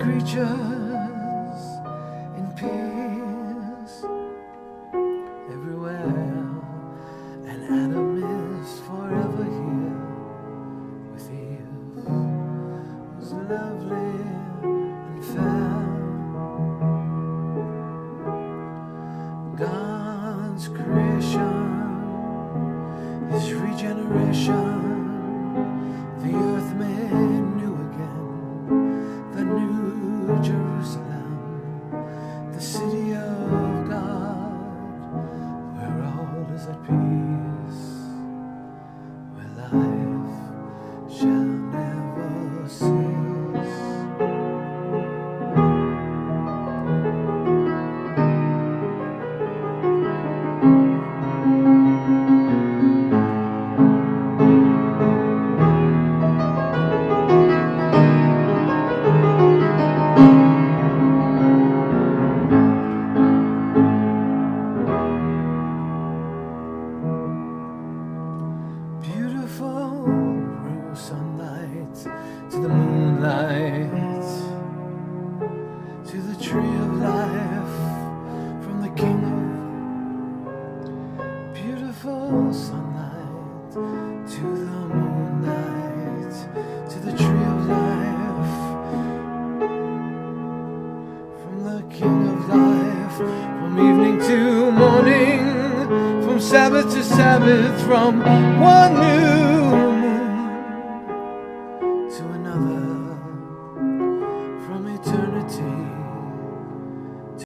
creatures in peace everywhere, and Adam is forever here with Eve, who's lovely and fair. God's creation, His regeneration, the earth made new again, the new Jerusalem, the city of God, where all is at peace, where life shall never cease. Beautiful rose sunlight to the moonlight, to the tree of life from the king of beautiful sunlight, to the moonlight, to the tree of life from the king of life, from evening to morning, from Sabbath to Sabbath, from one new